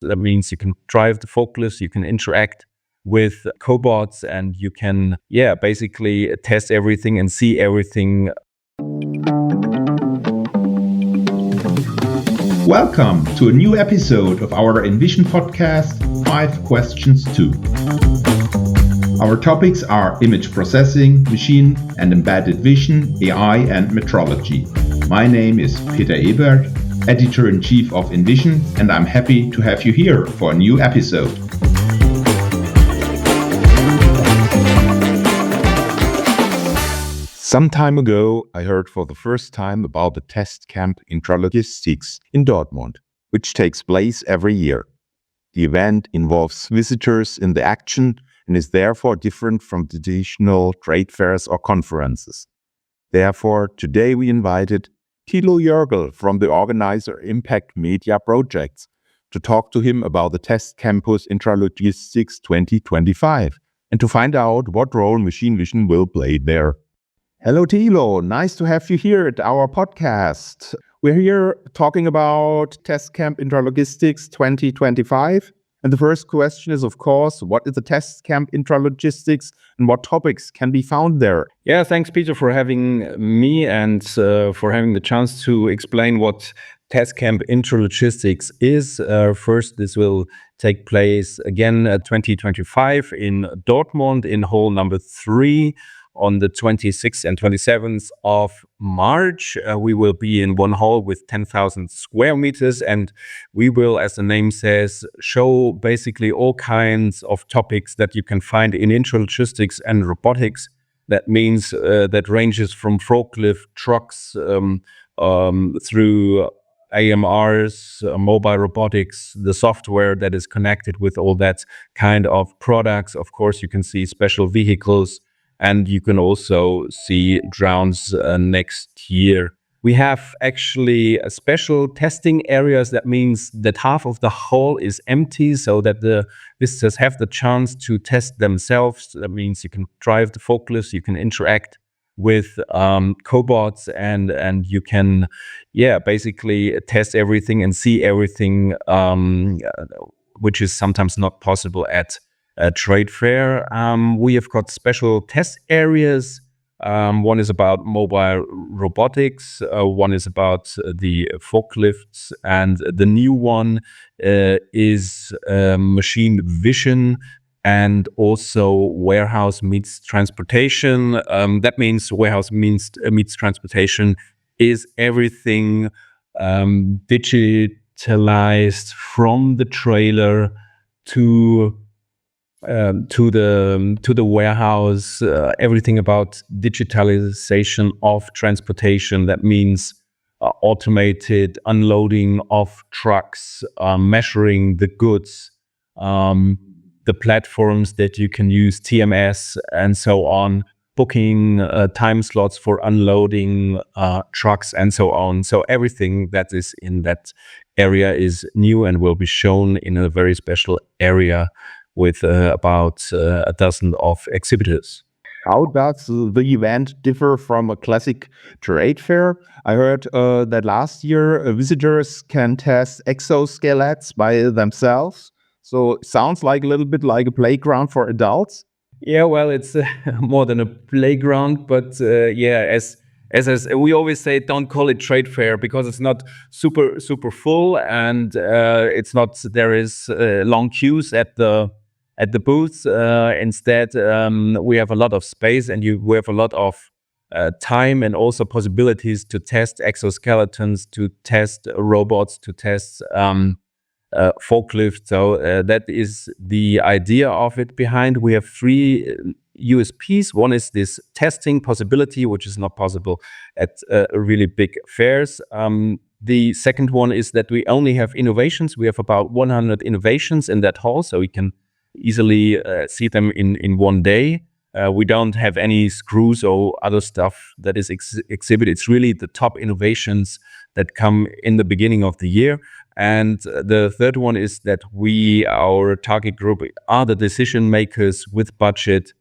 That means you can drive the forklifts, you can interact with cobots, and you can, basically test everything and see everything. Welcome to a new episode of our Envision podcast, 5 Questions 2. Our topics are image processing, machine and embedded vision, AI and metrology. My name is Peter Ebert, Editor-in-Chief of Envision, and I'm happy to have you here for a new episode. Some time ago, I heard for the first time about the Test Camp Intralogistics in Dortmund, which takes place every year. The event involves visitors in the action and is therefore different from traditional trade fairs or conferences. Therefore, today we invited Thilo Joergl from the organizer Impact Media Projects to talk to him about the Test Campus Intralogistics 2025 and to find out what role machine vision will play there. Hello, Thilo. Nice to have you here at our podcast. We're here talking about Test Camp Intralogistics 2025. And the first question is, of course, what is the Test Camp Intralogistics and what topics can be found there? Yeah, thanks, Peter, for having me and for having the chance to explain what Test Camp Intralogistics is. First, this will take place again 2025 in Dortmund in hall number 3. On the 26th and 27th of March, we will be in one hall with 10,000 square meters, and we will, as the name says, show basically all kinds of topics that you can find in intralogistics and robotics. That means that ranges from forklift trucks through AMRs, mobile robotics, the software that is connected with all that kind of products. Of course, you can see special vehicles, and you can also see drones next year. We have actually a special testing areas. That means that half of the hall is empty so that the visitors have the chance to test themselves. That means you can drive the forklifts, you can interact with cobots, and you can, basically test everything and see everything, which is sometimes not possible at a trade fair. We have got special test areas. One is about mobile robotics, one is about the forklifts, and the new one is machine vision and also warehouse meets transportation. That means warehouse meets transportation is everything digitalized from the trailer to the warehouse, everything about digitalization of transportation. That means automated unloading of trucks, measuring the goods, the platforms that you can use, TMS and so on, booking time slots for unloading trucks and so on. So everything that is in that area is new and will be shown in a very special area with about a dozen of exhibitors. How does the event differ from a classic trade fair? I heard that last year visitors can test exoskeletons by themselves. So it sounds like a little bit like a playground for adults. Yeah, well, it's more than a playground, but as we always say, don't call it trade fair because it's not super full, and it's not. There is long queues at the booths. Instead, we have a lot of space, and we have a lot of time and also possibilities to test exoskeletons, to test robots, to test forklifts. So that is the idea of it behind. We have 3 USPs. One is this testing possibility, which is not possible at really big fairs. The second one is that we only have innovations. We have about 100 innovations in that hall, so we can easily see them in one day. We don't have any screws or other stuff that is exhibited. It's really the top innovations that come in the beginning of the year. And the third one is that our target group, are the decision makers with budget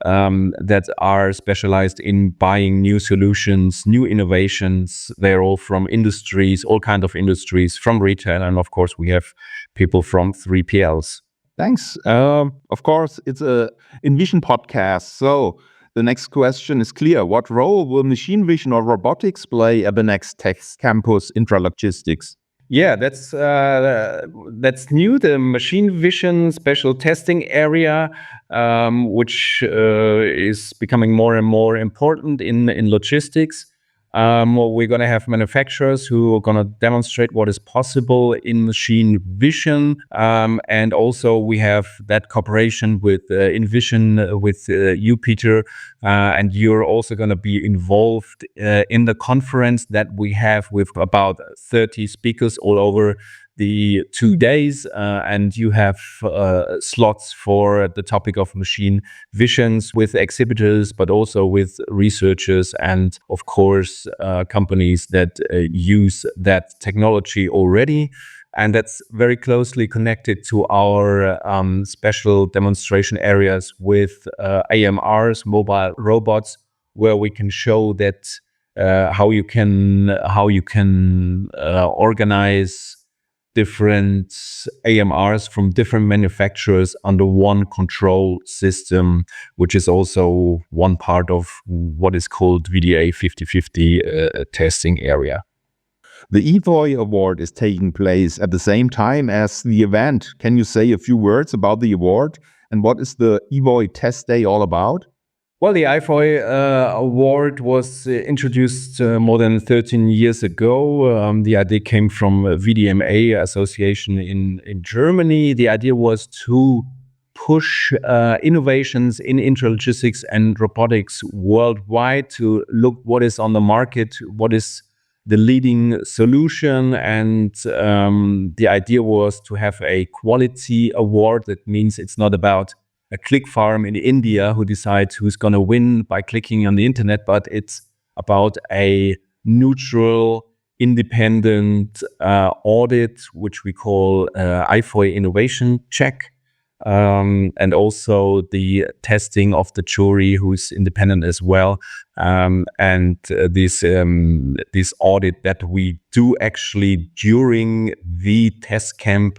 that are specialized in buying new solutions, new innovations. They're all from industries, all kinds of industries, from retail. And of course, we have people from 3PLs. Thanks. Of course, it's a Envision podcast. So the next question is clear. What role will machine vision or robotics play at the next Test Campus Intralogistics? Yeah, that's new. The machine vision special testing area, which is becoming more and more important in logistics. We're going to have manufacturers who are going to demonstrate what is possible in machine vision. And also we have that cooperation with InVision, with you, Peter. And you're also going to be involved in the conference that we have with about 30 speakers all over the 2 days, and you have slots for the topic of machine visions with exhibitors, but also with researchers and, of course, companies that use that technology already. And that's very closely connected to our special demonstration areas with AMRs, mobile robots, where we can show that how you can organize different AMRs from different manufacturers under one control system, which is also one part of what is called VDA 50/50 testing area. The IFOY Award is taking place at the same time as the event. Can you say a few words about the award and what is the IFOY Test Day all about? Well, the IFOY Award was introduced more than 13 years ago. The idea came from VDMA Association in Germany. The idea was to push innovations in intralogistics and robotics worldwide, to look what is on the market, what is the leading solution. And the idea was to have a quality award. That means it's not about a click farm in India who decides who's going to win by clicking on the internet, but it's about a neutral, independent audit, which we call IFOY Innovation Check. And also the testing of the jury, who's independent as well. And this audit that we do actually during the Test Camp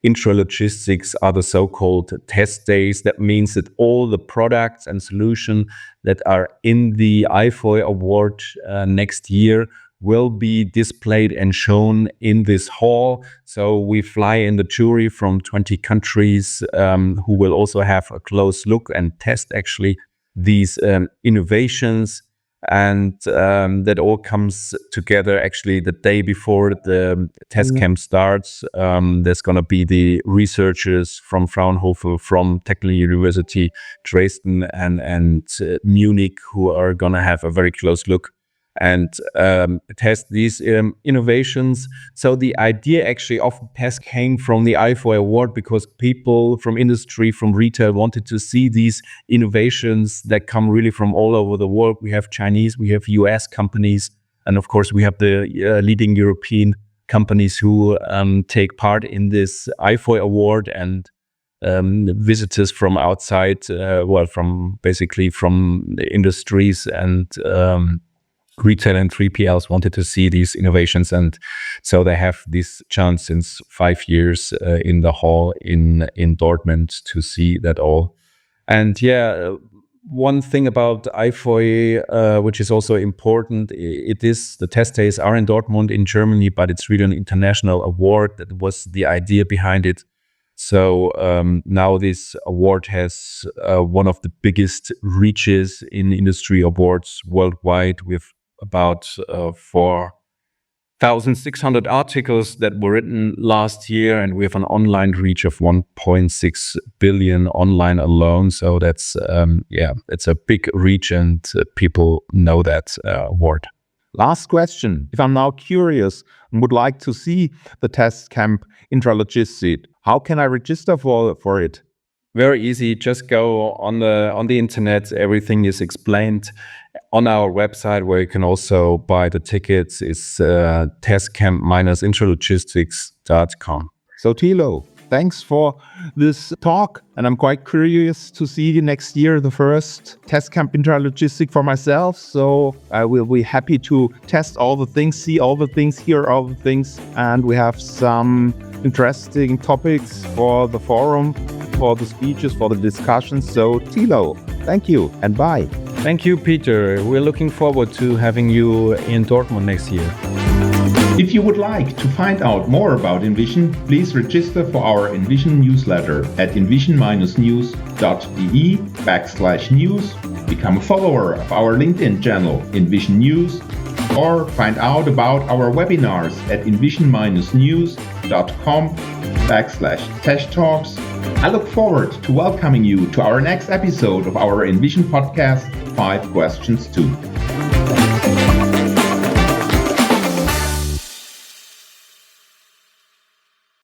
Intralogistics are the so-called test days. That means that all the products and solutions that are in the IFOY Award next year will be displayed and shown in this hall. So we fly in the jury from 20 countries who will also have a close look and test actually these innovations. And that all comes together actually the day before the test camp starts. There's going to be the researchers from Fraunhofer, from Technical University Dresden and Munich, who are going to have a very close look and test these innovations. So the idea actually of the test came from the IFOY Award because people from industry, from retail wanted to see these innovations that come really from all over the world. We have Chinese, we have US companies, and of course we have the leading European companies who take part in this IFOY Award, and visitors from outside, from the industries and retail and 3PLs wanted to see these innovations, and so they have this chance since 5 years in the hall in Dortmund to see that all. And one thing about IFOY, which is also important, it is the test days are in Dortmund in Germany, but it's really an international award. That was the idea behind it. So now this award has one of the biggest reaches in industry awards worldwide, with about 4,600 articles that were written last year, and we have an online reach of 1.6 billion online alone. So that's it's a big reach, and people know that award. Last question. If I'm now curious and would like to see the Test Camp Intralogistics, how can I register for it? Very easy. Just go on the internet. Everything is explained on our website, where you can also buy the tickets. It's testcamp-intralogistics.com. So Thilo, thanks for this talk, and I'm quite curious to see next year the first Test Camp Intralogistics for myself. So I will be happy to test all the things, see all the things, hear all the things, and we have some interesting topics for the forum, for the speeches, for the discussions. So Thilo, thank you and bye. Thank you, Peter. We're looking forward to having you in Dortmund next year. If you would like to find out more about InVision, please register for our InVision newsletter at invision-news.de/news, become a follower of our LinkedIn channel InVision News, or find out about our webinars at invision-news.com/Test Talks. I look forward to welcoming you to our next episode of our InVision podcast, 5 Questions 2.